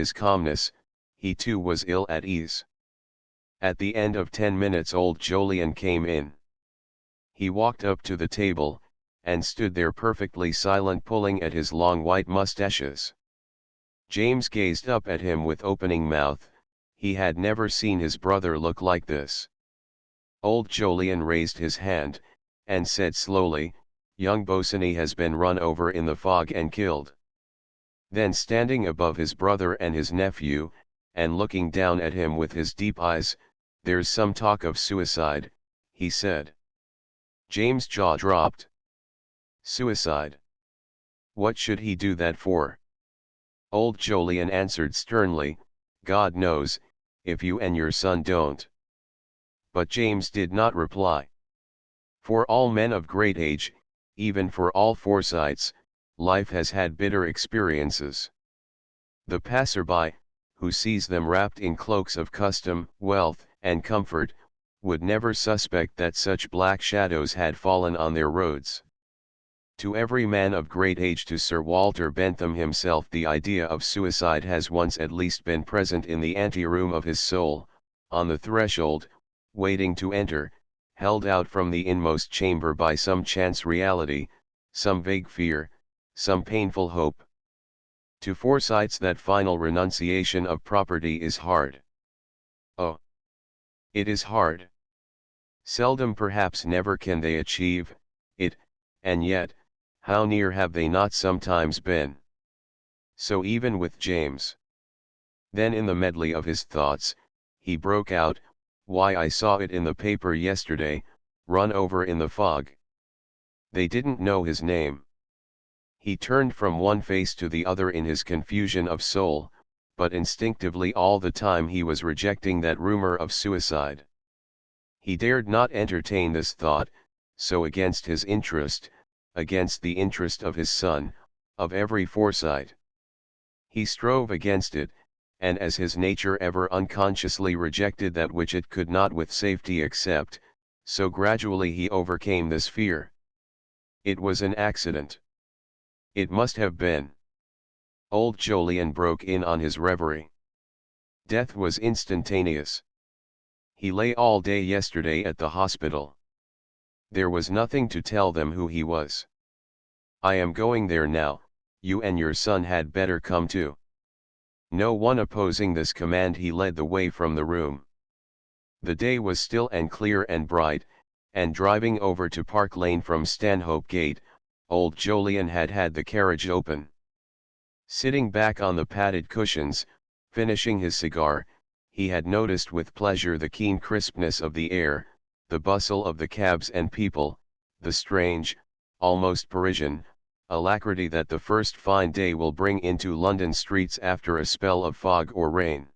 his calmness, he too was ill at ease. At the end of 10 minutes old Jolyon came in. He walked up to the table, and stood there perfectly silent, pulling at his long white moustaches. James gazed up at him with opening mouth. He had never seen his brother look like this. Old Jolyon raised his hand, and said slowly, "Young Bosinney has been run over in the fog and killed." Then standing above his brother and his nephew, and looking down at him with his deep eyes, "There's some talk of suicide," he said. James' jaw dropped. Suicide? What should he do that for? Old Jolyon answered sternly, "God knows, if you and your son don't." But James did not reply. For all men of great age, even for all Forsytes, life has had bitter experiences. The passerby, who sees them wrapped in cloaks of custom, wealth, and comfort, would never suspect that such black shadows had fallen on their roads. To every man of great age, to Sir Walter Bentham himself, the idea of suicide has once at least been present in the anteroom of his soul, on the threshold, waiting to enter, held out from the inmost chamber by some chance reality, some vague fear, some painful hope. To Forsytes that final renunciation of property is hard. Oh! It is hard. Seldom, perhaps never, can they achieve it, and yet, how near have they not sometimes been? So even with James. Then in the medley of his thoughts, he broke out, "Why, I saw it in the paper yesterday, run over in the fog." They didn't know his name. He turned from one face to the other in his confusion of soul, but instinctively all the time he was rejecting that rumor of suicide. He dared not entertain this thought, so against his interest, against the interest of his son, of every Forsyte. He strove against it, and as his nature ever unconsciously rejected that which it could not with safety accept, so gradually he overcame this fear. It was an accident. It must have been. Old Jolyon broke in on his reverie. Death was instantaneous. He lay all day yesterday at the hospital. There was nothing to tell them who he was. "I am going there now, you and your son had better come too." No one opposing this command, he led the way from the room. The day was still and clear and bright, and driving over to Park Lane from Stanhope Gate, old Jolyon had had the carriage open. Sitting back on the padded cushions, finishing his cigar, he had noticed with pleasure the keen crispness of the air, the bustle of the cabs and people, the strange, almost Parisian, alacrity that the first fine day will bring into London streets after a spell of fog or rain.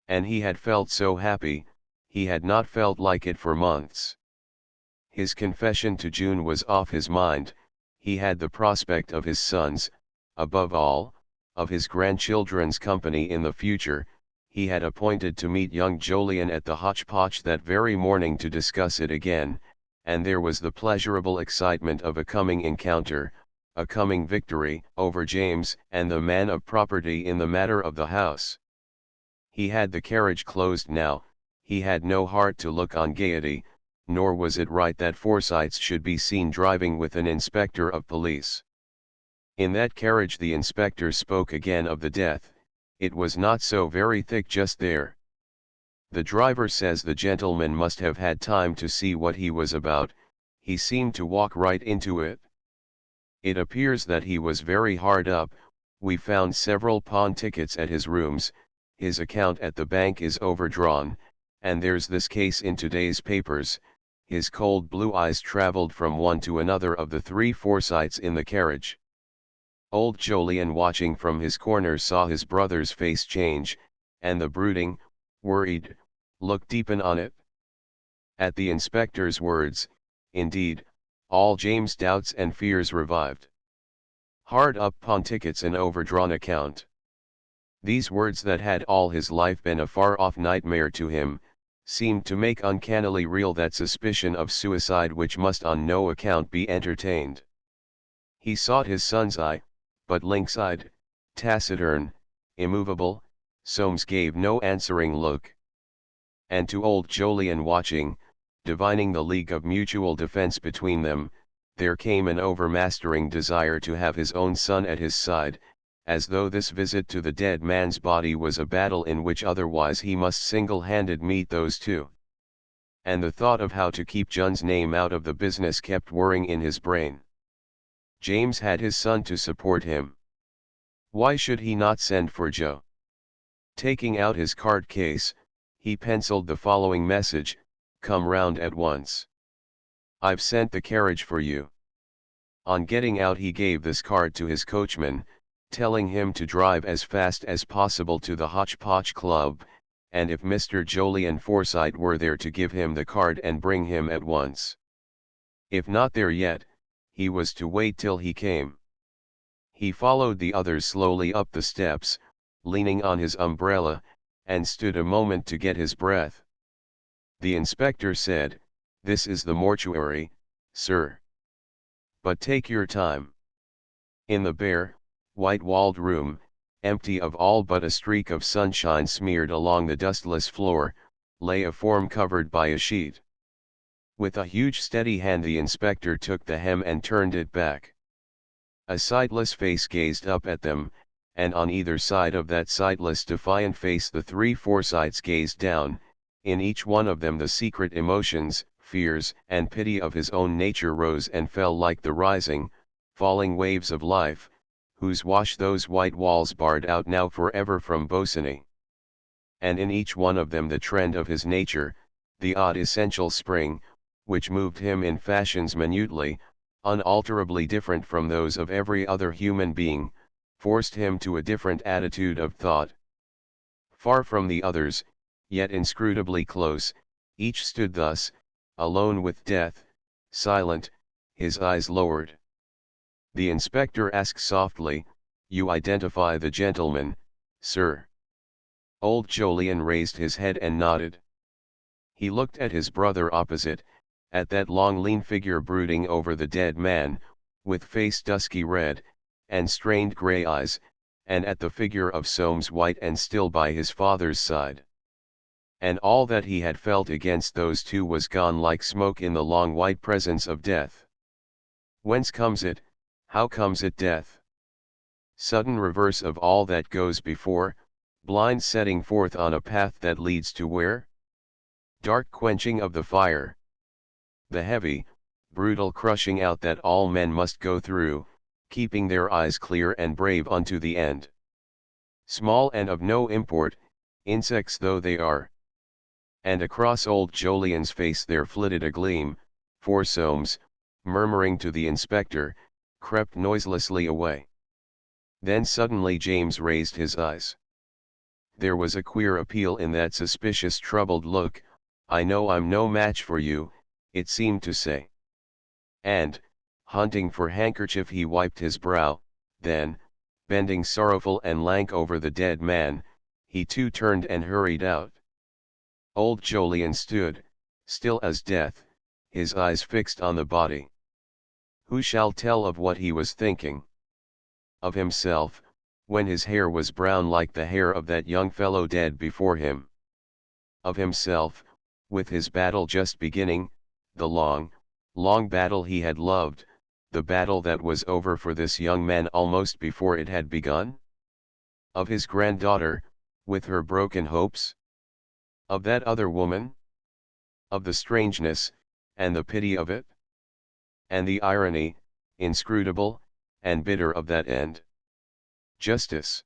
And he had felt so happy, he had not felt like it for months. His confession to June was off his mind. He had the prospect of his sons, above all, of his grandchildren's company in the future. He had appointed to meet young Jolyon at the Hotchpotch that very morning to discuss it again, and there was the pleasurable excitement of a coming encounter, a coming victory over James and the man of property in the matter of the house. He had the carriage closed now. He had no heart to look on gaiety, nor was it right that Forsytes should be seen driving with an inspector of police. In that carriage the inspector spoke again of the death. It was not so very thick just there. "The driver says the gentleman must have had time to see what he was about. He seemed to walk right into it. It appears that he was very hard up. We found several pawn tickets at his rooms, his account at the bank is overdrawn, and there's this case in today's papers." His cold blue eyes traveled from one to another of the three Forsytes in the carriage. Old Jolyon, watching from his corner, saw his brother's face change, and the brooding, worried, look deepen on it. At the inspector's words, indeed, all James' doubts and fears revived. Hard up pawn tickets, an overdrawn account. These words that had all his life been a far-off nightmare to him, seemed to make uncannily real that suspicion of suicide which must on no account be entertained. He sought his son's eye, but lynx-eyed, taciturn, immovable, Soames gave no answering look. And to old Jolyon watching, divining the league of mutual defense between them, there came an overmastering desire to have his own son at his side, as though this visit to the dead man's body was a battle in which otherwise he must single-handed meet those two. And the thought of how to keep John's name out of the business kept whirring in his brain. James had his son to support him. Why should he not send for Joe? Taking out his card case, he penciled the following message: "Come round at once. I've sent the carriage for you." On getting out he gave this card to his coachman, telling him to drive as fast as possible to the Hotchpotch Club, and if Mr. Jolyon Forsyte were there to give him the card and bring him at once. If not there yet, he was to wait till he came. He followed the others slowly up the steps, leaning on his umbrella, and stood a moment to get his breath. The inspector said, "This is the mortuary, sir. But take your time." In the bare, white-walled room, empty of all but a streak of sunshine smeared along the dustless floor, lay a form covered by a sheet. With a huge steady hand the inspector took the hem and turned it back. A sightless face gazed up at them, and on either side of that sightless defiant face the three Forsytes gazed down. In each one of them the secret emotions, fears, and pity of his own nature rose and fell like the rising, falling waves of life, whose wash those white walls barred out now forever from Bosany. And in each one of them the trend of his nature, the odd essential spring, which moved him in fashions minutely, unalterably different from those of every other human being, forced him to a different attitude of thought. Far from the others, yet inscrutably close, each stood thus, alone with death, silent, his eyes lowered. The inspector asked softly, "You identify the gentleman, sir?" Old Jolyon raised his head and nodded. He looked at his brother opposite, at that long lean figure brooding over the dead man, with face dusky red, and strained grey eyes, and at the figure of Soames white and still by his father's side. And all that he had felt against those two was gone like smoke in the long white presence of death. Whence comes it, how comes it death? Sudden reverse of all that goes before, blind setting forth on a path that leads to where? Dark quenching of the fire. The heavy, brutal crushing out that all men must go through, keeping their eyes clear and brave unto the end. Small and of no import, insects though they are. And across old Jolyon's face there flitted a gleam, for Soames, murmuring to the inspector, crept noiselessly away. Then suddenly James raised his eyes. There was a queer appeal in that suspicious troubled look. "I know I'm no match for you," it seemed to say. And, hunting for handkerchief he wiped his brow, then, bending sorrowful and lank over the dead man, he too turned and hurried out. Old Jolyon stood, still as death, his eyes fixed on the body. Who shall tell of what he was thinking? Of himself, when his hair was brown like the hair of that young fellow dead before him. Of himself, with his battle just beginning, the long, long battle he had loved, the battle that was over for this young man almost before it had begun? Of his granddaughter, with her broken hopes? Of that other woman? Of the strangeness, and the pity of it? And the irony, inscrutable, and bitter of that end? Justice.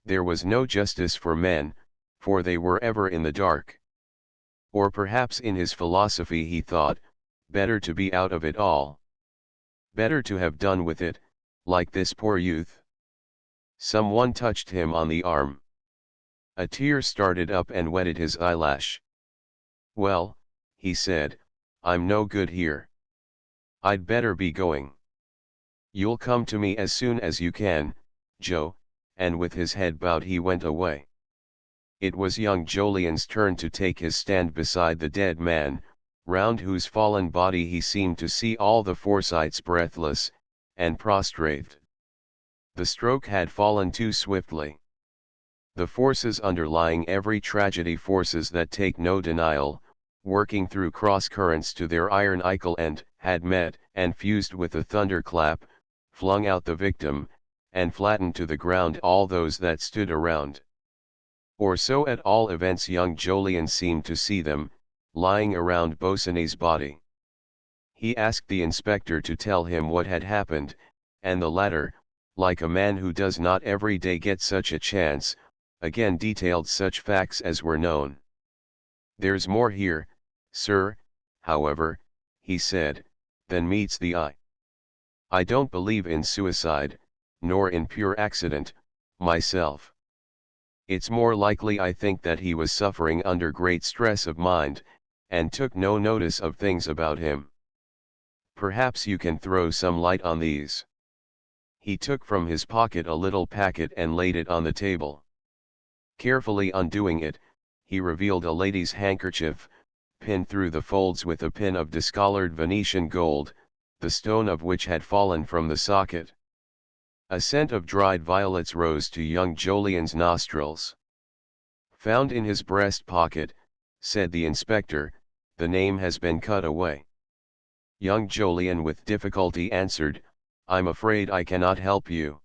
There was no justice for men, for they were ever in the dark. Or perhaps in his philosophy he thought, better to be out of it all. Better to have done with it, like this poor youth. Someone touched him on the arm. A tear started up and wetted his eyelash. "Well," he said, "I'm no good here. I'd better be going. You'll come to me as soon as you can, Joe," and with his head bowed he went away. It was young Jolyon's turn to take his stand beside the dead man, round whose fallen body he seemed to see all the Forsytes breathless, and prostrate. The stroke had fallen too swiftly. The forces underlying every tragedy, forces that take no denial, working through cross-currents to their iron icle end, had met and fused with a thunderclap, flung out the victim, and flattened to the ground all those that stood around. Or so at all events young Jolyon seemed to see them, lying around Bosinney's body. He asked the inspector to tell him what had happened, and the latter, like a man who does not every day get such a chance, again detailed such facts as were known. "There's more here, sir, however," he said, "than meets the eye. I don't believe in suicide, nor in pure accident, myself. It's more likely, I think, that he was suffering under great stress of mind, and took no notice of things about him. Perhaps you can throw some light on these." He took from his pocket a little packet and laid it on the table. Carefully undoing it, he revealed a lady's handkerchief, pinned through the folds with a pin of discolored Venetian gold, the stone of which had fallen from the socket. A scent of dried violets rose to young Jolyon's nostrils. "Found in his breast pocket," said the inspector, "the name has been cut away." Young Jolyon with difficulty answered, "I'm afraid I cannot help you."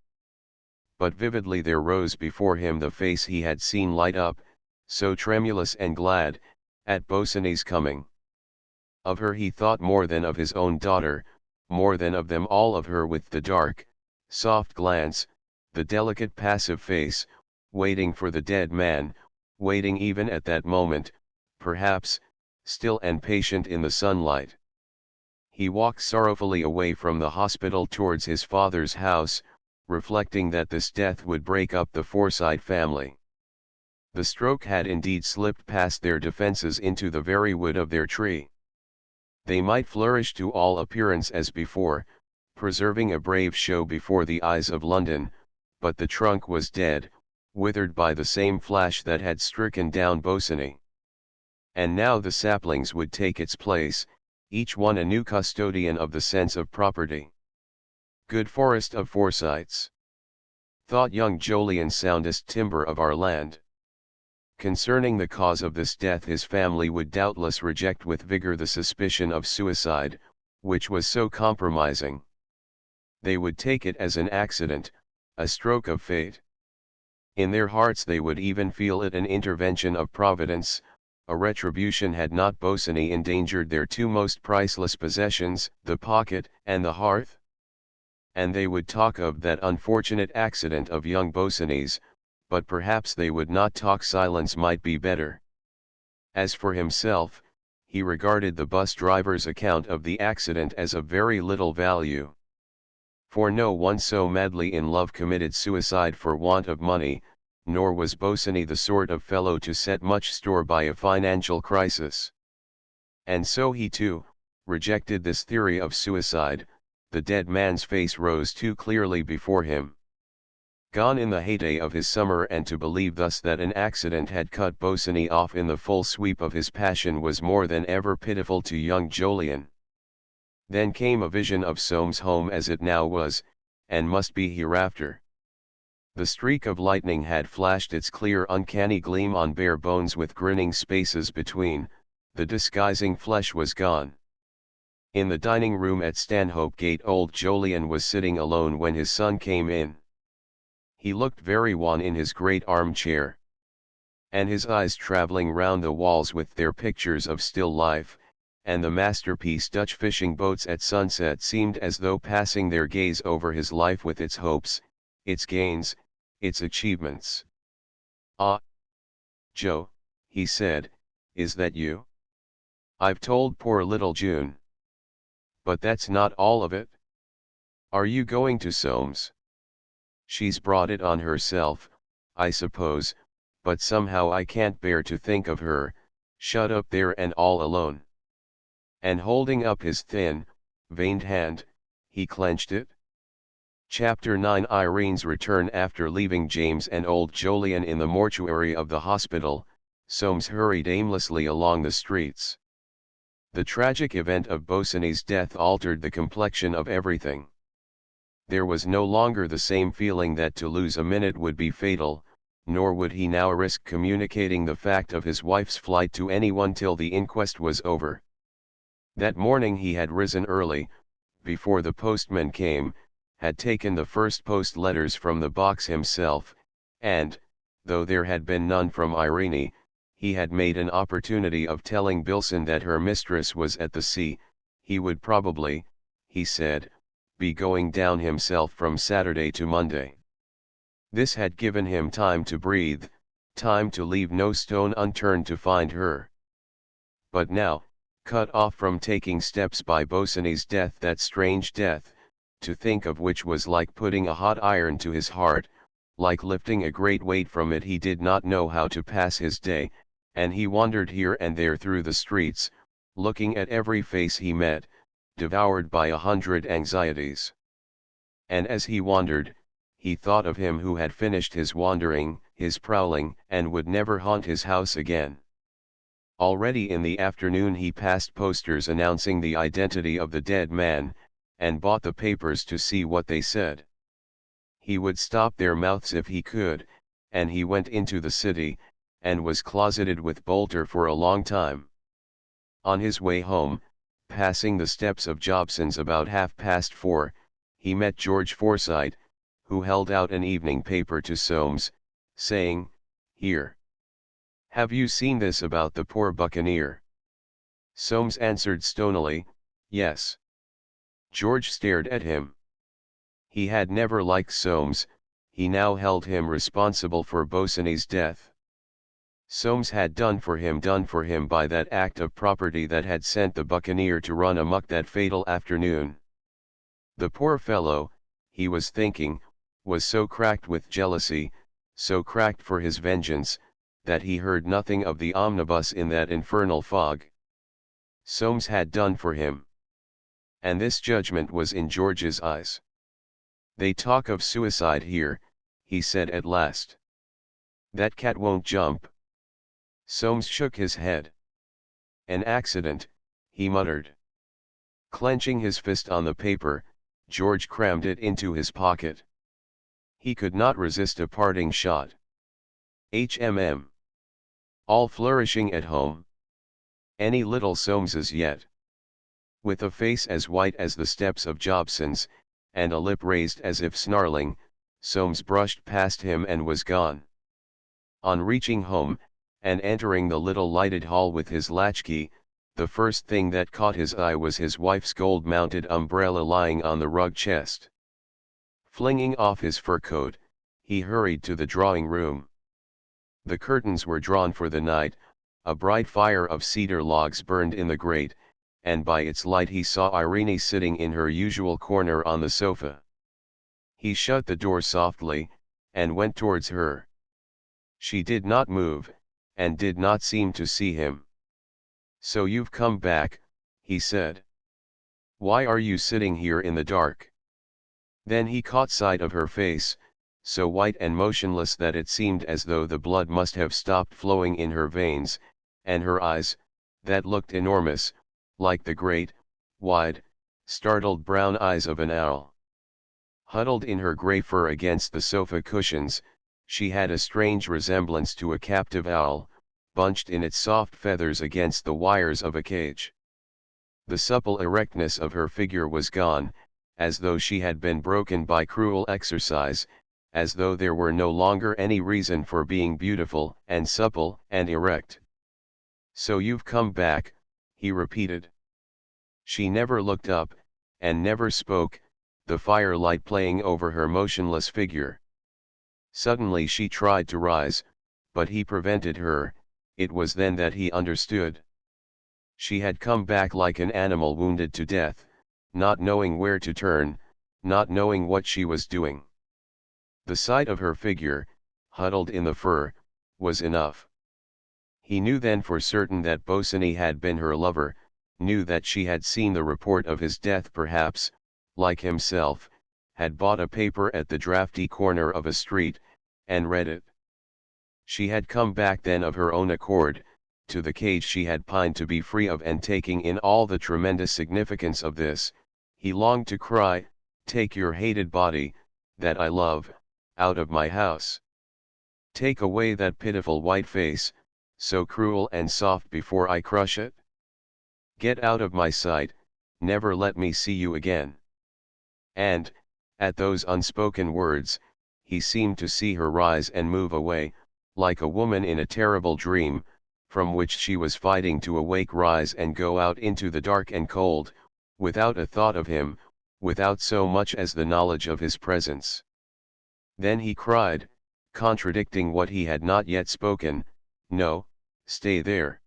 But vividly there rose before him the face he had seen light up, so tremulous and glad, at Bosinney's coming. Of her he thought more than of his own daughter, more than of them all, of her with the dark, soft glance, the delicate passive face, waiting for the dead man, waiting even at that moment, perhaps, still and patient in the sunlight. He walked sorrowfully away from the hospital towards his father's house, reflecting that this death would break up the Forsyte family. The stroke had indeed slipped past their defences into the very wood of their tree. They might flourish to all appearance as before, preserving a brave show before the eyes of London, but the trunk was dead, withered by the same flash that had stricken down Bosinney. And now the saplings would take its place, each one a new custodian of the sense of property. Good forest of Forsytes, thought young Jolyon, soundest timber of our land. Concerning the cause of this death his family would doubtless reject with vigor the suspicion of suicide, which was so compromising. They would take it as an accident, a stroke of fate. In their hearts they would even feel it an intervention of Providence, a retribution, had not Bosinney endangered their two most priceless possessions, the pocket and the hearth. And they would talk of that unfortunate accident of young Bosinney's, but perhaps they would not talk. Silence might be better. As for himself, he regarded the bus driver's account of the accident as of very little value. For no one so madly in love committed suicide for want of money, nor was Bosinney the sort of fellow to set much store by a financial crisis. And so he too rejected this theory of suicide. The dead man's face rose too clearly before him. Gone in the heyday of his summer, and to believe thus that an accident had cut Bosinney off in the full sweep of his passion was more than ever pitiful to young Jolyon. Then came a vision of Soames' home as it now was, and must be hereafter. The streak of lightning had flashed its clear uncanny gleam on bare bones with grinning spaces between, the disguising flesh was gone. In the dining room at Stanhope Gate old Jolyon was sitting alone when his son came in. He looked very wan in his great armchair. And his eyes travelling round the walls with their pictures of still life, and the masterpiece Dutch fishing boats at sunset, seemed as though passing their gaze over his life with its hopes, its gains, its achievements. "Ah, Joe," he said, "is that you? I've told poor little June. But that's not all of it. Are you going to Soames? She's brought it on herself, I suppose, but somehow I can't bear to think of her, shut up there and all alone." And holding up his thin, veined hand, he clenched it. Chapter 9 Irene's return. After leaving James and old Jolyon in the mortuary of the hospital, Soames hurried aimlessly along the streets. The tragic event of Bosinney's death altered the complexion of everything. There was no longer the same feeling that to lose a minute would be fatal, nor would he now risk communicating the fact of his wife's flight to anyone till the inquest was over. That morning he had risen early, before the postman came, had taken the first post letters from the box himself, and, though there had been none from Irene, he had made an opportunity of telling Bilson that her mistress was at the sea. He would probably, he said, be going down himself from Saturday to Monday. This had given him time to breathe, time to leave no stone unturned to find her. But now, cut off from taking steps by Bosinney's death, that strange death, to think of which was like putting a hot iron to his heart, like lifting a great weight from it, he did not know how to pass his day, and he wandered here and there through the streets, looking at every face he met, devoured by 100 anxieties. And as he wandered, he thought of him who had finished his wandering, his prowling, and would never haunt his house again. Already in the afternoon he passed posters announcing the identity of the dead man, and bought the papers to see what they said. He would stop their mouths if he could, and he went into the city, and was closeted with Bolter for a long time. On his way home, passing the steps of Jobson's about 4:30, he met George Forsyte, who held out an evening paper to Soames, saying, "Here. Have you seen this about the poor buccaneer?" Soames answered stonily, "Yes." George stared at him. He had never liked Soames, he now held him responsible for Bosinney's death. Soames had done for him by that act of property that had sent the buccaneer to run amok that fatal afternoon. The poor fellow, he was thinking, was so cracked with jealousy, so cracked for his vengeance, that he heard nothing of the omnibus in that infernal fog. Soames had done for him. And this judgment was in George's eyes. "They talk of suicide here," he said at last. "That cat won't jump." Soames shook his head. "An accident," he muttered. Clenching his fist on the paper, George crammed it into his pocket. He could not resist a parting shot. HMM. All flourishing at home. Any little Soameses yet? With a face as white as the steps of Jobson's, and a lip raised as if snarling, Soames brushed past him and was gone. On reaching home, and entering the little lighted hall with his latchkey, the first thing that caught his eye was his wife's gold-mounted umbrella lying on the rug chest. Flinging off his fur coat, he hurried to the drawing-room. The curtains were drawn for the night, a bright fire of cedar logs burned in the grate, and by its light he saw Irene sitting in her usual corner on the sofa. He shut the door softly, and went towards her. She did not move, and did not seem to see him. "So you've come back," he said. "Why are you sitting here in the dark?" Then he caught sight of her face, so white and motionless that it seemed as though the blood must have stopped flowing in her veins, and her eyes, that looked enormous, like the great, wide, startled brown eyes of an owl. Huddled in her grey fur against the sofa cushions, she had a strange resemblance to a captive owl, bunched in its soft feathers against the wires of a cage. The supple erectness of her figure was gone, as though she had been broken by cruel exercise, as though there were no longer any reason for being beautiful and supple and erect. "So you've come back," he repeated. She never looked up, and never spoke, the firelight playing over her motionless figure. Suddenly she tried to rise, but he prevented her. It was then that he understood. She had come back like an animal wounded to death, not knowing where to turn, not knowing what she was doing. The sight of her figure, huddled in the fur, was enough. He knew then for certain that Bosinney had been her lover, knew that she had seen the report of his death, perhaps, like himself, had bought a paper at the drafty corner of a street, and read it. She had come back then of her own accord, to the cage she had pined to be free of, and taking in all the tremendous significance of this, he longed to cry, "Take your hated body, that I love, out of my house." Take away that pitiful white face, so cruel and soft before I crush it. Get out of my sight, never let me see you again. And, at those unspoken words, he seemed to see her rise and move away, like a woman in a terrible dream, from which she was fighting to awake, rise and go out into the dark and cold, without a thought of him, without so much as the knowledge of his presence. Then he cried, contradicting what he had not yet spoken, "No, stay there."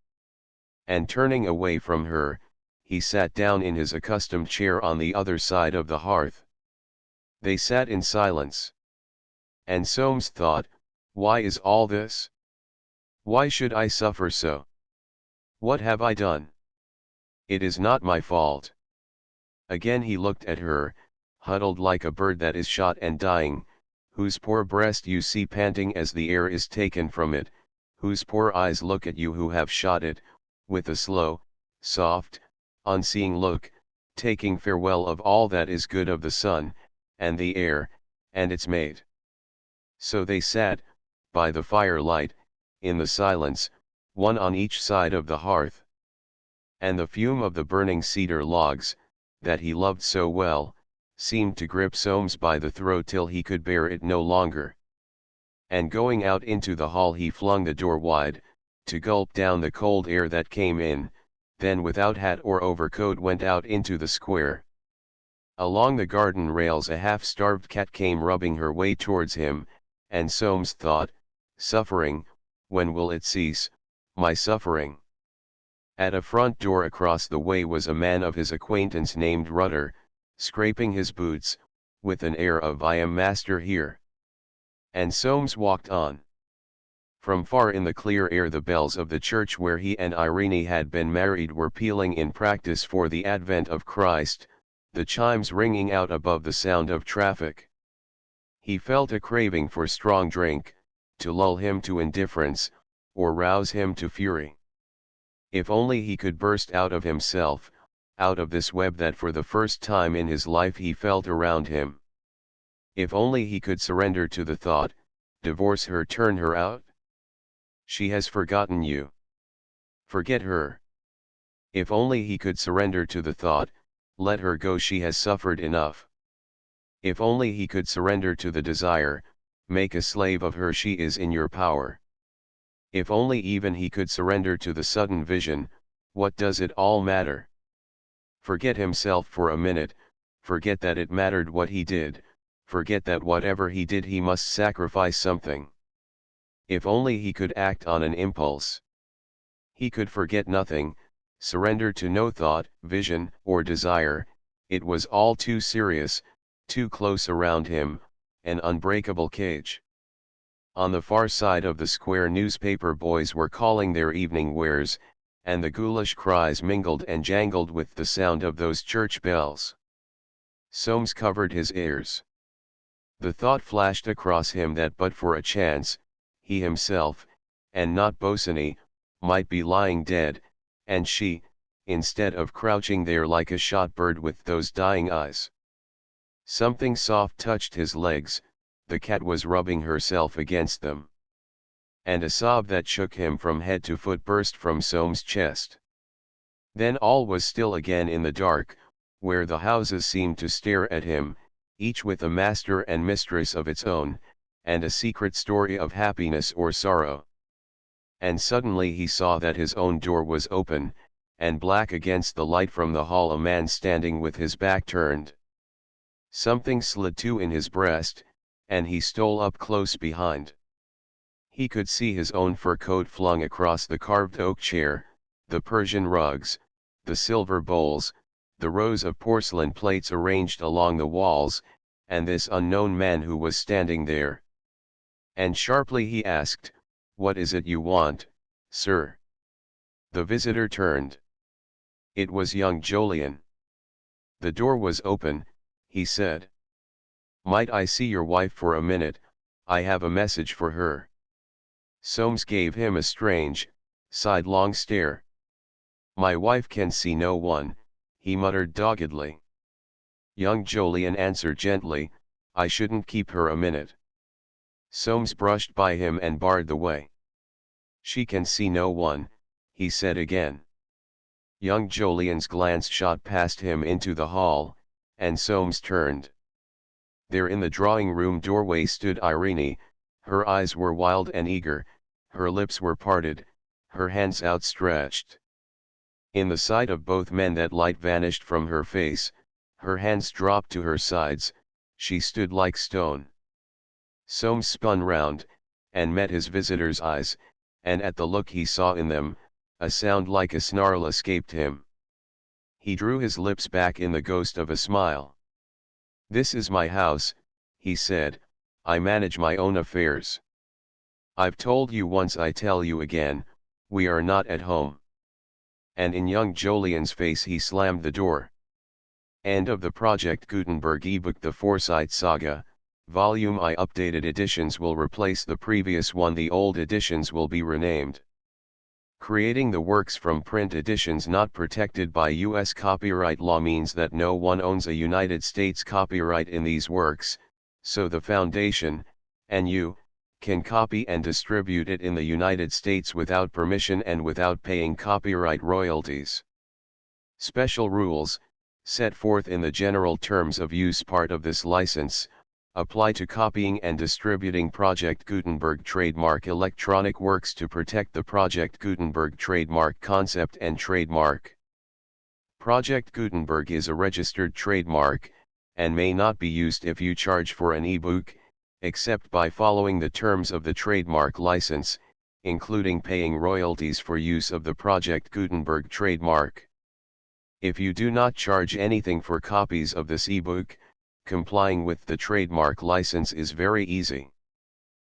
And turning away from her, he sat down in his accustomed chair on the other side of the hearth. They sat in silence. And Soames thought, why is all this? Why should I suffer so? What have I done? It is not my fault. Again he looked at her, huddled like a bird that is shot and dying, whose poor breast you see panting as the air is taken from it, whose poor eyes look at you who have shot it, with a slow, soft, unseeing look, taking farewell of all that is good of the sun, and the air, and its mate. So they sat, by the firelight, in the silence, one on each side of the hearth. And the fume of the burning cedar logs, that he loved so well, seemed to grip Soames by the throat till he could bear it no longer. And going out into the hall he flung the door wide, to gulp down the cold air that came in, then without hat or overcoat went out into the square. Along the garden rails a half-starved cat came rubbing her way towards him, and Soames thought, suffering, when will it cease, my suffering? At a front door across the way was a man of his acquaintance named Rutter, scraping his boots, with an air of I am master here. And Soames walked on. From far in the clear air the bells of the church where he and Irene had been married were pealing in practice for the advent of Christ, the chimes ringing out above the sound of traffic. He felt a craving for strong drink, to lull him to indifference, or rouse him to fury. If only he could burst out of himself, out of this web that for the first time in his life he felt around him. If only he could surrender to the thought, divorce her, turn her out. She has forgotten you. Forget her. If only he could surrender to the thought, let her go, she has suffered enough. If only he could surrender to the desire, make a slave of her, she is in your power. If only even he could surrender to the sudden vision, what does it all matter? Forget himself for a minute, forget that it mattered what he did, forget that whatever he did he must sacrifice something. If only he could act on an impulse. He could forget nothing, surrender to no thought, vision, or desire. It was all too serious, too close around him, an unbreakable cage. On the far side of the square newspaper boys were calling their evening wares, and the ghoulish cries mingled and jangled with the sound of those church bells. Soames covered his ears. The thought flashed across him that but for a chance, he himself, and not Bosinney, might be lying dead, and she, instead of crouching there like a shot bird with those dying eyes. Something soft touched his legs, the cat was rubbing herself against them. And a sob that shook him from head to foot burst from Soames' chest. Then all was still again in the dark, where the houses seemed to stare at him, each with a master and mistress of its own, and a secret story of happiness or sorrow. And suddenly he saw that his own door was open, and black against the light from the hall a man standing with his back turned. Something slid to in his breast, and he stole up close behind. He could see his own fur coat flung across the carved oak chair, the Persian rugs, the silver bowls, the rows of porcelain plates arranged along the walls, and this unknown man who was standing there. And sharply he asked, "What is it you want, sir?" The visitor turned. It was young Jolyon. The door was open, he said. "Might I see your wife for a minute? I have a message for her." Soames gave him a strange, sidelong stare. "My wife can see no one," he muttered doggedly. Young Jolyon answered gently, "I shouldn't keep her a minute." Soames brushed by him and barred the way. "She can see no one," he said again. Young Jolyon's glance shot past him into the hall, and Soames turned. There in the drawing-room doorway stood Irene. Her eyes were wild and eager, her lips were parted, her hands outstretched. In the sight of both men that light vanished from her face, her hands dropped to her sides, she stood like stone. Soames spun round, and met his visitor's eyes, and at the look he saw in them, a sound like a snarl escaped him. He drew his lips back in the ghost of a smile. "This is my house," he said, "I manage my own affairs. I've told you once, I tell you again, we are not at home." And in young Jolyon's face he slammed the door. End of the Project Gutenberg ebook. The Forsyte Saga, Volume I. Updated editions will replace the previous one. The old editions will be renamed. Creating the works from print editions not protected by U.S. copyright law means that no one owns a United States copyright in these works, so the Foundation, and you, can copy and distribute it in the United States without permission and without paying copyright royalties. Special rules, set forth in the general terms of use part of this license, apply to copying and distributing Project Gutenberg trademark electronic works to protect the Project Gutenberg trademark concept and trademark. Project Gutenberg is a registered trademark, and may not be used if you charge for an ebook, except by following the terms of the trademark license, including paying royalties for use of the Project Gutenberg trademark. If you do not charge anything for copies of this ebook, complying with the trademark license is very easy.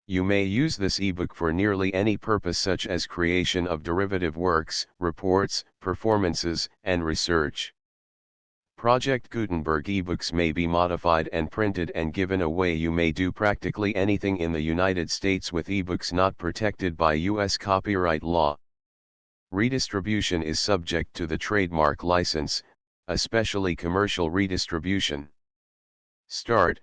You may use this ebook for nearly any purpose, such as creation of derivative works, reports, performances, and research. Project Gutenberg ebooks may be modified and printed and given away. You may do practically anything in the United States with ebooks not protected by U.S. copyright law. Redistribution is subject to the trademark license, especially commercial redistribution. Start,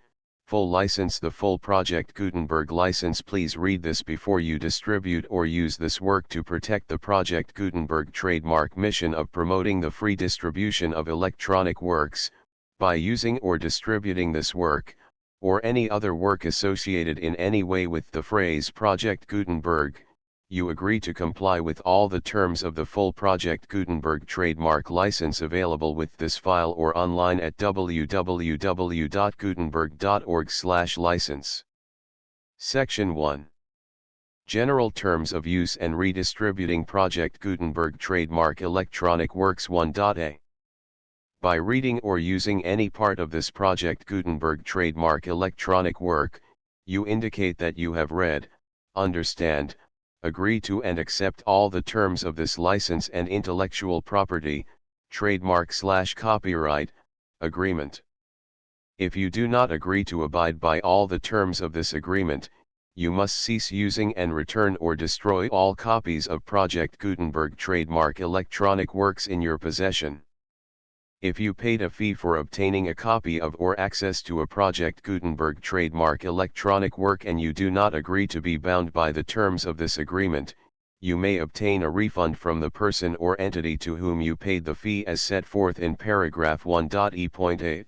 full license. The full Project Gutenberg license. Please read this before you distribute or use this work to protect the Project Gutenberg trademark mission of promoting the free distribution of electronic works, by using or distributing this work, or any other work associated in any way with the phrase Project Gutenberg. You agree to comply with all the terms of the full Project Gutenberg trademark license available with this file or online at www.gutenberg.org/license. Section 1. General Terms of Use and Redistributing Project Gutenberg Trademark Electronic Works 1.a. By reading or using any part of this Project Gutenberg trademark electronic work, you indicate that you have read, understand, agree to and accept all the terms of this license and intellectual property, trademark/copyright, agreement. If you do not agree to abide by all the terms of this agreement, you must cease using and return or destroy all copies of Project Gutenberg trademark electronic works in your possession. If you paid a fee for obtaining a copy of or access to a Project Gutenberg trademark electronic work and you do not agree to be bound by the terms of this agreement, you may obtain a refund from the person or entity to whom you paid the fee as set forth in paragraph 1.e.8.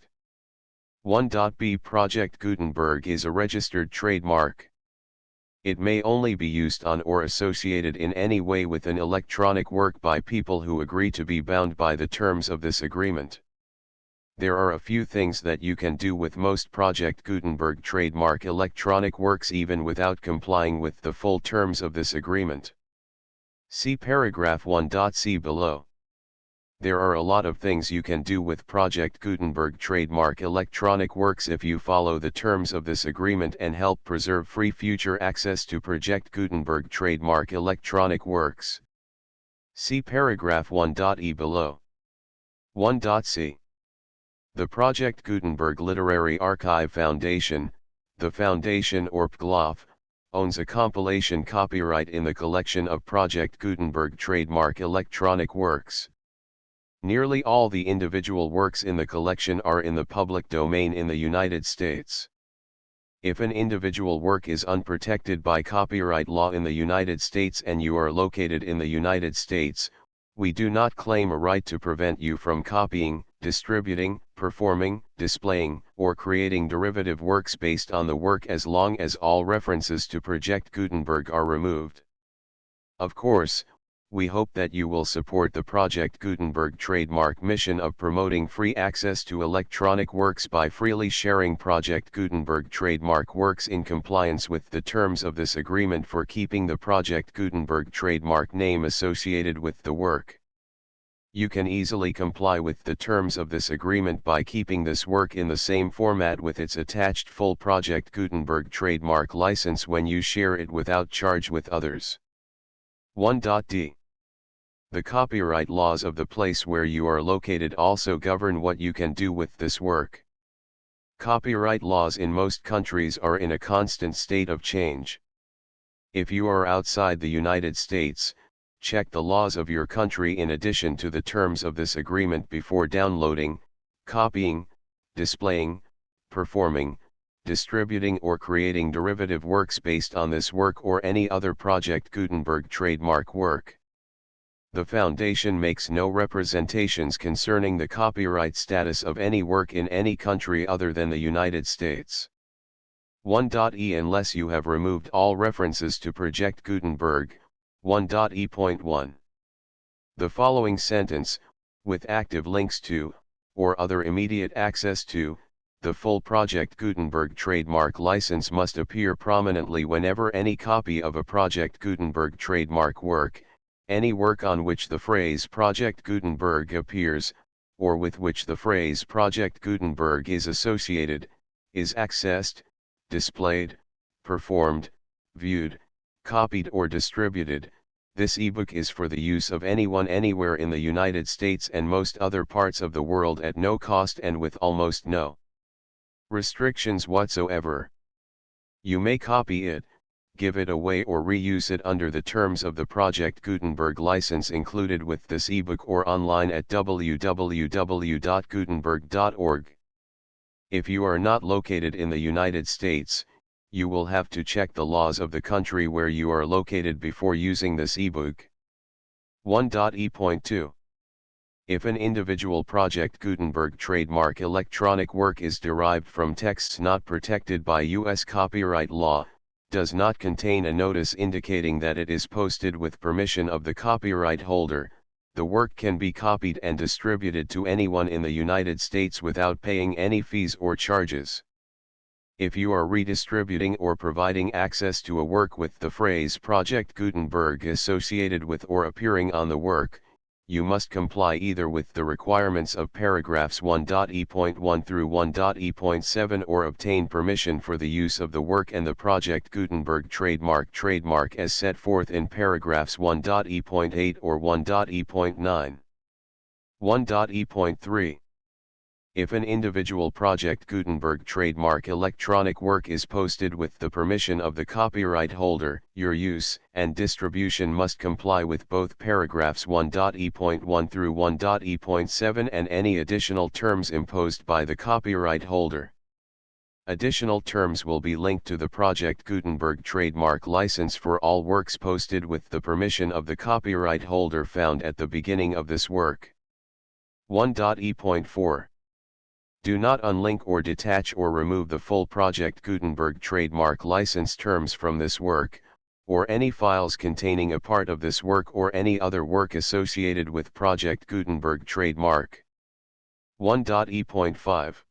1.b. Project Gutenberg is a registered trademark. It may only be used on or associated in any way with an electronic work by people who agree to be bound by the terms of this agreement. There are a few things that you can do with most Project Gutenberg trademark electronic works even without complying with the full terms of this agreement. See paragraph 1.c below. There are a lot of things you can do with Project Gutenberg trademark electronic works if you follow the terms of this agreement and help preserve free future access to Project Gutenberg trademark electronic works. See paragraph 1.e below. 1.c. The Project Gutenberg Literary Archive Foundation, the Foundation or PGLOF, owns a compilation copyright in the collection of Project Gutenberg trademark electronic works. Nearly all the individual works in the collection are in the public domain in the United States. If an individual work is unprotected by copyright law in the United States and you are located in the United States, we do not claim a right to prevent you from copying, distributing, performing, displaying, or creating derivative works based on the work as long as all references to Project Gutenberg are removed. Of course, we hope that you will support the Project Gutenberg trademark mission of promoting free access to electronic works by freely sharing Project Gutenberg trademark works in compliance with the terms of this agreement for keeping the Project Gutenberg trademark name associated with the work. You can easily comply with the terms of this agreement by keeping this work in the same format with its attached full Project Gutenberg trademark license when you share it without charge with others. 1.d. The copyright laws of the place where you are located also govern what you can do with this work. Copyright laws in most countries are in a constant state of change. If you are outside the United States, check the laws of your country in addition to the terms of this agreement before downloading, copying, displaying, performing, distributing or creating derivative works based on this work or any other Project Gutenberg trademark work. The Foundation makes no representations concerning the copyright status of any work in any country other than the United States. 1.e Unless you have removed all references to Project Gutenberg, 1.e.1. The following sentence, with active links to, or other immediate access to, the full Project Gutenberg trademark license must appear prominently whenever any copy of a Project Gutenberg trademark work, any work on which the phrase Project Gutenberg appears, or with which the phrase Project Gutenberg is associated, is accessed, displayed, performed, viewed, copied or distributed. This ebook is for the use of anyone anywhere in the United States and most other parts of the world at no cost and with almost no restrictions whatsoever. You may copy it, give it away or reuse it under the terms of the Project Gutenberg license included with this ebook or online at www.gutenberg.org. If you are not located in the United States, you will have to check the laws of the country where you are located before using this ebook. 1.e.2. If an individual Project Gutenberg trademark electronic work is derived from texts not protected by U.S. copyright law, does not contain a notice indicating that it is posted with permission of the copyright holder, the work can be copied and distributed to anyone in the United States without paying any fees or charges. If you are redistributing or providing access to a work with the phrase Project Gutenberg associated with or appearing on the work, you must comply either with the requirements of paragraphs 1.e.1 through 1.e.7 or obtain permission for the use of the work and the Project Gutenberg trademark as set forth in paragraphs 1.e.8 or 1.e.9. 1.e.3. If an individual Project Gutenberg trademark electronic work is posted with the permission of the copyright holder, your use and distribution must comply with both paragraphs 1.e.1 through 1.e.7 and any additional terms imposed by the copyright holder. Additional terms will be linked to the Project Gutenberg trademark license for all works posted with the permission of the copyright holder found at the beginning of this work. 1.e.4. Do not unlink or detach or remove the full Project Gutenberg trademark license terms from this work, or any files containing a part of this work or any other work associated with Project Gutenberg trademark. 1.e.5.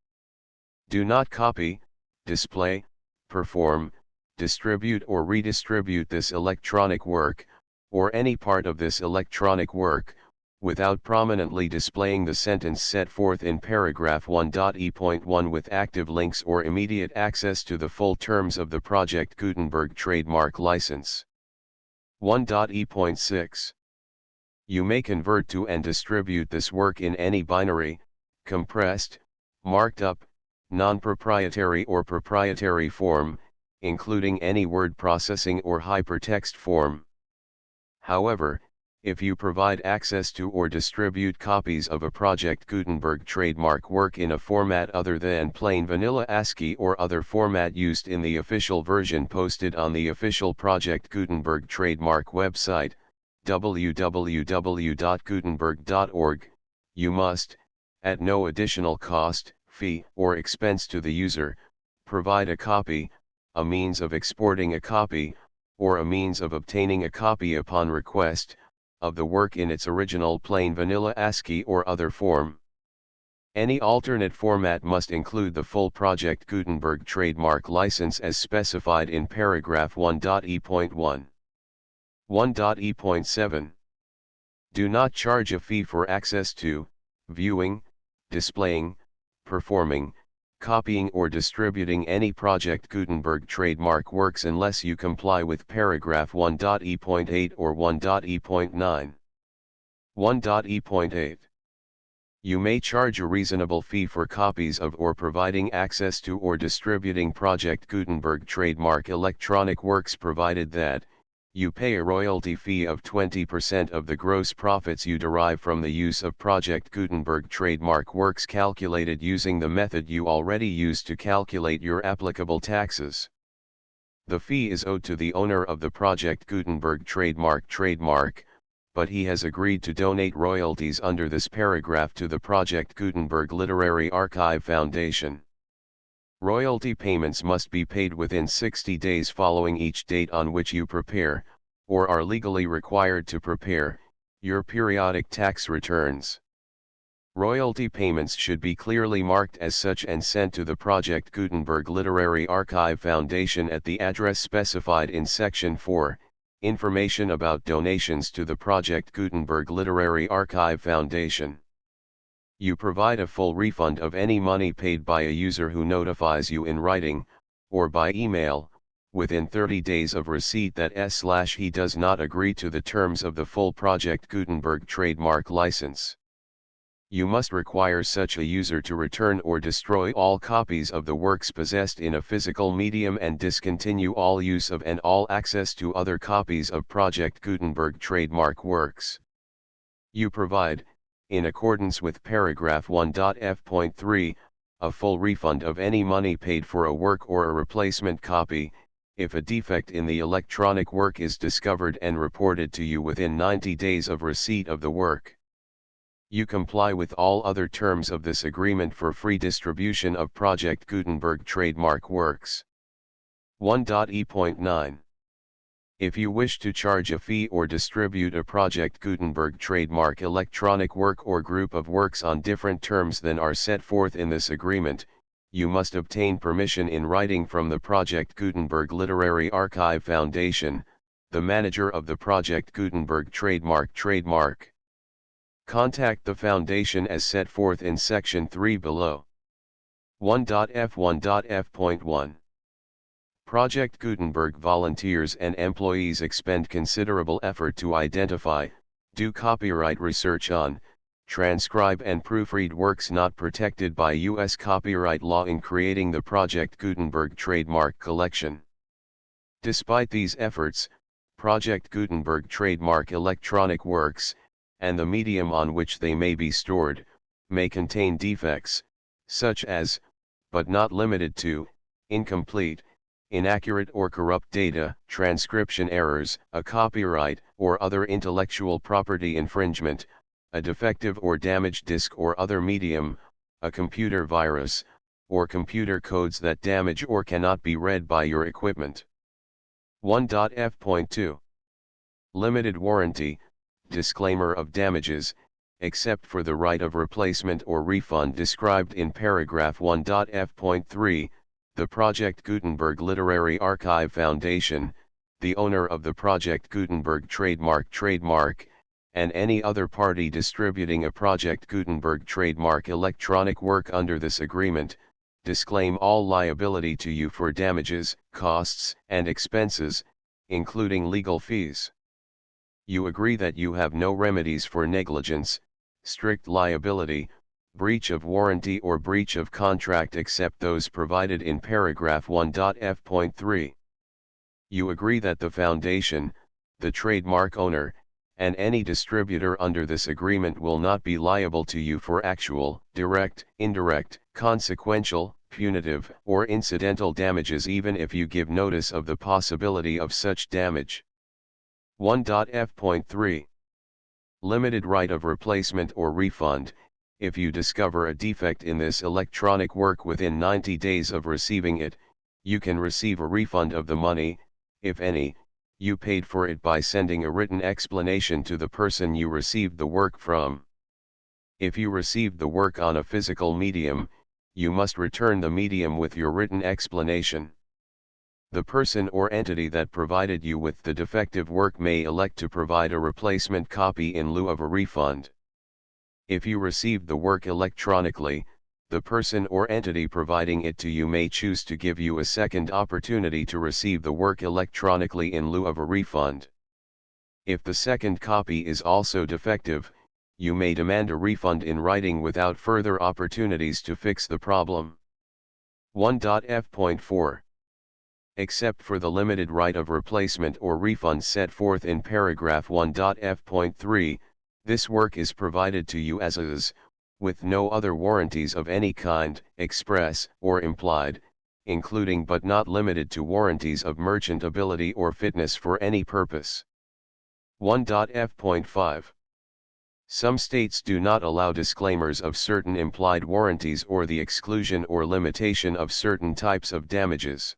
Do not copy, display, perform, distribute or redistribute this electronic work, or any part of this electronic work, without prominently displaying the sentence set forth in paragraph 1.e.1 with active links or immediate access to the full terms of the Project Gutenberg trademark license. 1.e.6. You may convert to and distribute this work in any binary, compressed, marked up, non-proprietary or proprietary form, including any word processing or hypertext form. However, If you provide access to or distribute copies of a Project Gutenberg trademark work in a format other than plain vanilla ASCII or other format used in the official version posted on the official Project Gutenberg trademark website, www.gutenberg.org, you must, at no additional cost, fee, or expense to the user, provide a copy, a means of exporting a copy, or a means of obtaining a copy upon request, of the work in its original plain vanilla ASCII or other form. Any alternate format must include the full Project Gutenberg trademark license as specified in paragraph 1.e.1. 1.e.7. Do not charge a fee for access to, viewing, displaying, performing, copying or distributing any Project Gutenberg trademark works unless you comply with paragraph 1.e.8 or 1.e.9. 1.e.8. You may charge a reasonable fee for copies of or providing access to or distributing Project Gutenberg trademark electronic works provided that, you pay a royalty fee of 20% of the gross profits you derive from the use of Project Gutenberg trademark works calculated using the method you already use to calculate your applicable taxes. The fee is owed to the owner of the Project Gutenberg trademark, but he has agreed to donate royalties under this paragraph to the Project Gutenberg Literary Archive Foundation. Royalty payments must be paid within 60 days following each date on which you prepare, or are legally required to prepare, your periodic tax returns. Royalty payments should be clearly marked as such and sent to the Project Gutenberg Literary Archive Foundation at the address specified in Section 4, Information about donations to the Project Gutenberg Literary Archive Foundation. You provide a full refund of any money paid by a user who notifies you in writing, or by email, within 30 days of receipt that he does not agree to the terms of the full Project Gutenberg trademark license. You must require such a user to return or destroy all copies of the works possessed in a physical medium and discontinue all use of and all access to other copies of Project Gutenberg trademark works. You provide, in accordance with paragraph 1.f.3, a full refund of any money paid for a work or a replacement copy, if a defect in the electronic work is discovered and reported to you within 90 days of receipt of the work. You comply with all other terms of this agreement for free distribution of Project Gutenberg trademark works. 1.e.9. If you wish to charge a fee or distribute a Project Gutenberg trademark electronic work or group of works on different terms than are set forth in this agreement, you must obtain permission in writing from the Project Gutenberg Literary Archive Foundation, the manager of the Project Gutenberg trademark. Contact the Foundation as set forth in Section 3 below. 1.f.1.f.1. Project Gutenberg volunteers and employees expend considerable effort to identify, do copyright research on, transcribe and proofread works not protected by U.S. copyright law in creating the Project Gutenberg trademark collection. Despite these efforts, Project Gutenberg trademark electronic works, and the medium on which they may be stored, may contain defects, such as, but not limited to, incomplete, inaccurate or corrupt data, transcription errors, a copyright or other intellectual property infringement, a defective or damaged disk or other medium, a computer virus, or computer codes that damage or cannot be read by your equipment. 1.f.2. Limited warranty, disclaimer of damages, except for the right of replacement or refund described in paragraph 1.f.3, the Project Gutenberg Literary Archive Foundation, the owner of the Project Gutenberg trademark, and any other party distributing a Project Gutenberg trademark electronic work under this agreement, disclaim all liability to you for damages, costs, and expenses, including legal fees. You agree that you have no remedies for negligence, strict liability, breach of warranty or breach of contract except those provided in paragraph 1.f.3. You agree that the Foundation, the trademark owner, and any distributor under this agreement will not be liable to you for actual, direct, indirect, consequential, punitive, or incidental damages even if you give notice of the possibility of such damage. 1.f.3 Limited right of replacement or refund. If you discover a defect in this electronic work within 90 days of receiving it, you can receive a refund of the money, if any, you paid for it by sending a written explanation to the person you received the work from. If you received the work on a physical medium, you must return the medium with your written explanation. The person or entity that provided you with the defective work may elect to provide a replacement copy in lieu of a refund. If you received the work electronically, the person or entity providing it to you may choose to give you a second opportunity to receive the work electronically in lieu of a refund. If the second copy is also defective, you may demand a refund in writing without further opportunities to fix the problem. 1.f.4 Except for the limited right of replacement or refund set forth in paragraph 1.f.3, this work is provided to you as is, with no other warranties of any kind, express or implied, including but not limited to warranties of merchantability or fitness for any purpose. 1.f.5 Some states do not allow disclaimers of certain implied warranties or the exclusion or limitation of certain types of damages.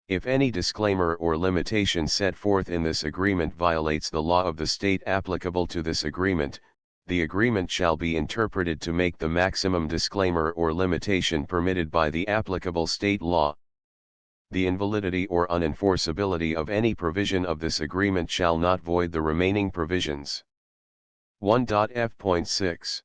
If any disclaimer or limitation set forth in this agreement violates the law of the state applicable to this agreement, the agreement shall be interpreted to make the maximum disclaimer or limitation permitted by the applicable state law. The invalidity or unenforceability of any provision of this agreement shall not void the remaining provisions. 1.f.6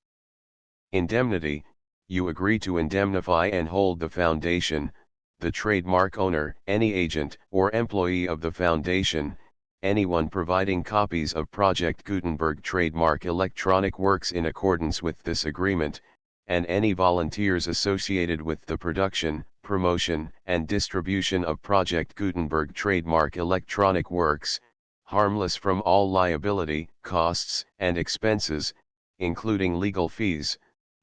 Indemnity. You agree to indemnify and hold the foundation, the trademark owner, any agent or employee of the foundation, anyone providing copies of Project Gutenberg trademark electronic works in accordance with this agreement, and any volunteers associated with the production, promotion, and distribution of Project Gutenberg trademark electronic works, harmless from all liability, costs, and expenses, including legal fees,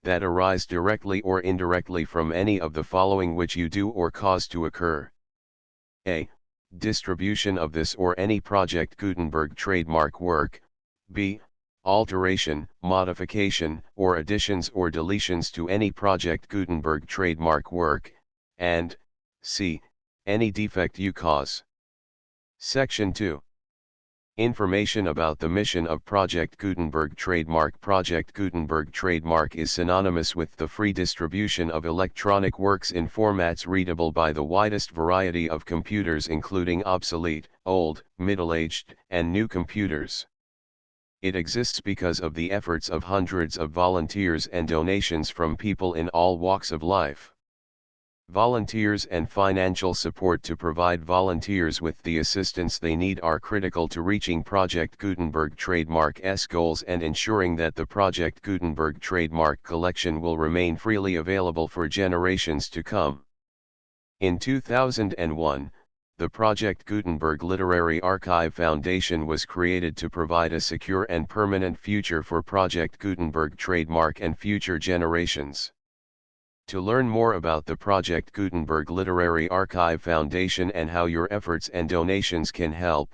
that arise directly or indirectly from any of the following which you do or cause to occur. A. Distribution of this or any Project Gutenberg trademark work. B. Alteration, modification, or additions or deletions to any Project Gutenberg trademark work, and C. Any defect you cause. Section 2. Information about the mission of Project Gutenberg trademark. Project Gutenberg trademark is synonymous with the free distribution of electronic works in formats readable by the widest variety of computers including obsolete, old, middle-aged, and new computers. It exists because of the efforts of hundreds of volunteers and donations from people in all walks of life. Volunteers and financial support to provide volunteers with the assistance they need are critical to reaching Project Gutenberg trademark's goals and ensuring that the Project Gutenberg trademark collection will remain freely available for generations to come. In 2001, the Project Gutenberg Literary Archive Foundation was created to provide a secure and permanent future for Project Gutenberg trademark and future generations. To learn more about the Project Gutenberg Literary Archive Foundation and how your efforts and donations can help,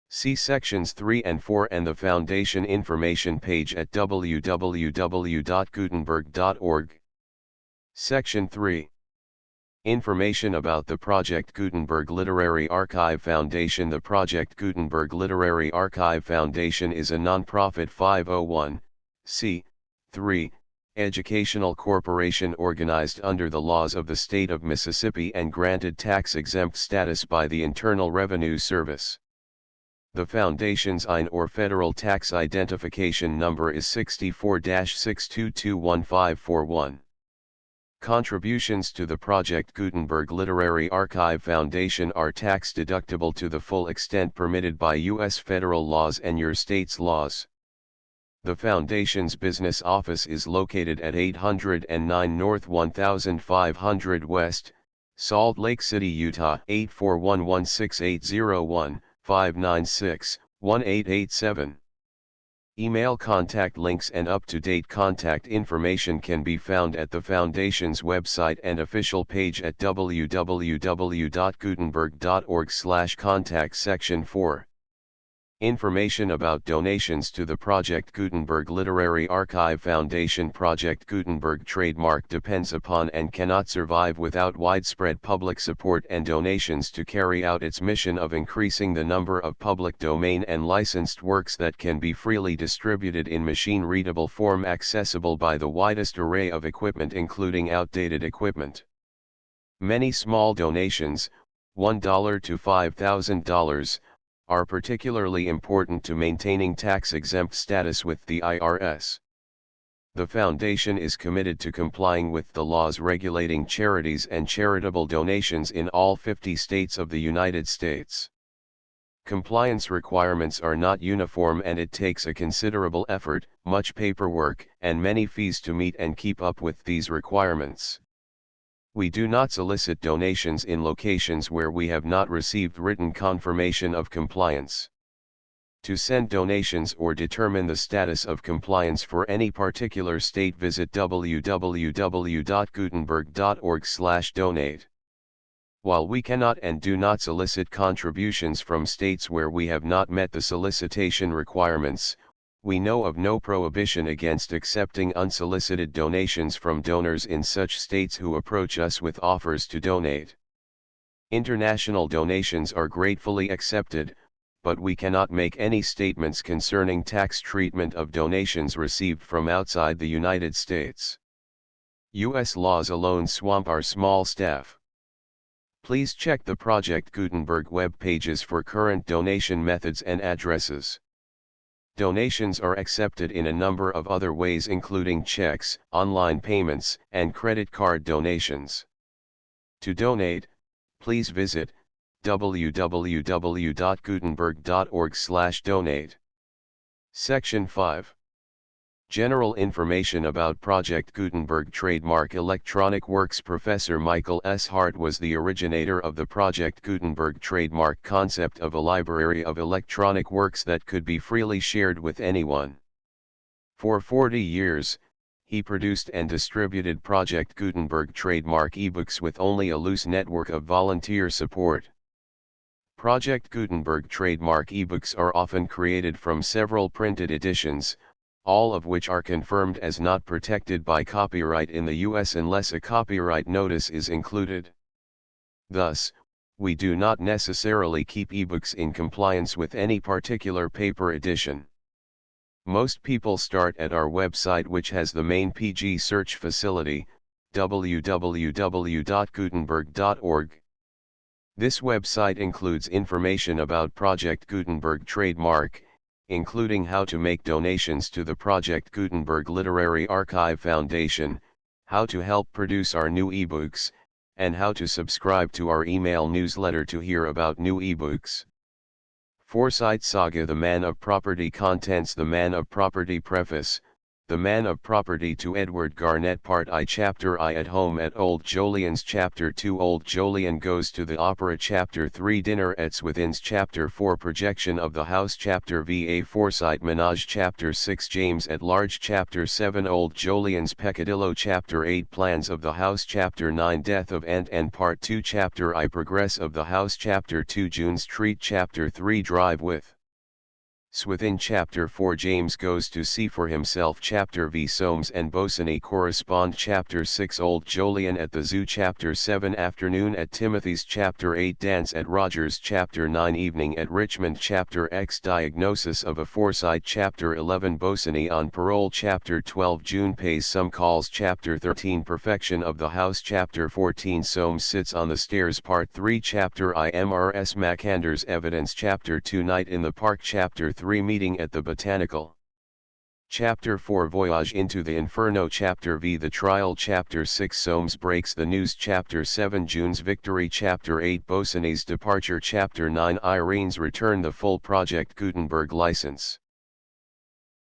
see sections 3 and 4 and the Foundation information page at www.gutenberg.org. Section 3. Information about the Project Gutenberg Literary Archive Foundation. The Project Gutenberg Literary Archive Foundation is a non-profit 501(c)(3) educational corporation organized under the laws of the state of Mississippi and granted tax-exempt status by the Internal Revenue Service. The Foundation's IN or Federal Tax Identification Number is 64-6221541. Contributions to the Project Gutenberg Literary Archive Foundation are tax-deductible to the full extent permitted by U.S. federal laws and your state's laws. The Foundation's business office is located at 809 North 1500 West, Salt Lake City, Utah 84116801596-1887. Email contact links and up-to-date contact information can be found at the Foundation's website and official page at www.gutenberg.org/contact section 4. Information about donations to the Project Gutenberg Literary Archive Foundation. Project Gutenberg trademark depends upon and cannot survive without widespread public support and donations to carry out its mission of increasing the number of public domain and licensed works that can be freely distributed in machine-readable form accessible by the widest array of equipment including outdated equipment. Many small donations, $1 to $5,000, are particularly important to maintaining tax-exempt status with the IRS. The Foundation is committed to complying with the laws regulating charities and charitable donations in all 50 states of the United States. Compliance requirements are not uniform and it takes a considerable effort, much paperwork, and many fees to meet and keep up with these requirements. We do not solicit donations in locations where we have not received written confirmation of compliance. To send donations or determine the status of compliance for any particular state, visit www.gutenberg.org/donate. While we cannot and do not solicit contributions from states where we have not met the solicitation requirements, we know of no prohibition against accepting unsolicited donations from donors in such states who approach us with offers to donate. International donations are gratefully accepted, but we cannot make any statements concerning tax treatment of donations received from outside the United States. U.S. laws alone swamp our small staff. Please check the Project Gutenberg web pages for current donation methods and addresses. Donations are accepted in a number of other ways including checks, online payments, and credit card donations. To donate, please visit www.gutenberg.org/donate. Section 5. General information about Project Gutenberg trademark electronic works. Professor Michael S. Hart was the originator of the Project Gutenberg trademark concept of a library of electronic works that could be freely shared with anyone. For 40 years, he produced and distributed Project Gutenberg trademark ebooks with only a loose network of volunteer support. Project Gutenberg trademark ebooks are often created from several printed editions, all of which are confirmed as not protected by copyright in the U.S. unless a copyright notice is included. Thus, we do not necessarily keep ebooks in compliance with any particular paper edition. Most people start at our website, which has the main PG search facility, www.gutenberg.org. This website includes information about Project Gutenberg trademark, including how to make donations to the Project Gutenberg Literary Archive Foundation, how to help produce our new ebooks, and how to subscribe to our email newsletter to hear about new ebooks. Forsyte Saga. The Man of Property. Contents: The Man of Property. Preface. The Man of Property to Edward Garnett. Part I. Chapter I. At Home at Old Jolyon's. Chapter 2. Old Jolyon Goes to the Opera. Chapter 3. Dinner at Swithin's. Chapter 4. Projection of the House. Chapter V. A Forsyte Menage. Chapter 6. James at Large. Chapter 7. Old Jolyon's Peccadillo. Chapter 8. Plans of the House. Chapter 9. Death of Aunt Anne. Part 2. Chapter I. Progress of the House. Chapter 2. June's Treat. Chapter 3. Drive with Swithin. Chapter 4. James goes to see for himself. Chapter V. Soames and Bosany correspond. Chapter 6. Old Jolyon at the Zoo. Chapter 7. Afternoon at Timothy's. Chapter 8. Dance at Rogers. Chapter 9. Evening at Richmond. Chapter X. Diagnosis of a Forsyte. Chapter 11. Bosany on parole. Chapter 12. June pays some calls. Chapter 13. Perfection of the House. Chapter 14. Soames sits on the stairs. Part 3. Chapter I. Mrs. Mackander's evidence. Chapter 2. Night in the Park. Chapter 3. Meeting at the Botanical. Chapter 4. Voyage into the Inferno. Chapter V. The Trial. Chapter 6. Soames breaks the news. Chapter 7. June's victory. Chapter 8. Bosany's departure. Chapter 9. Irene's return. The full Project Gutenberg license.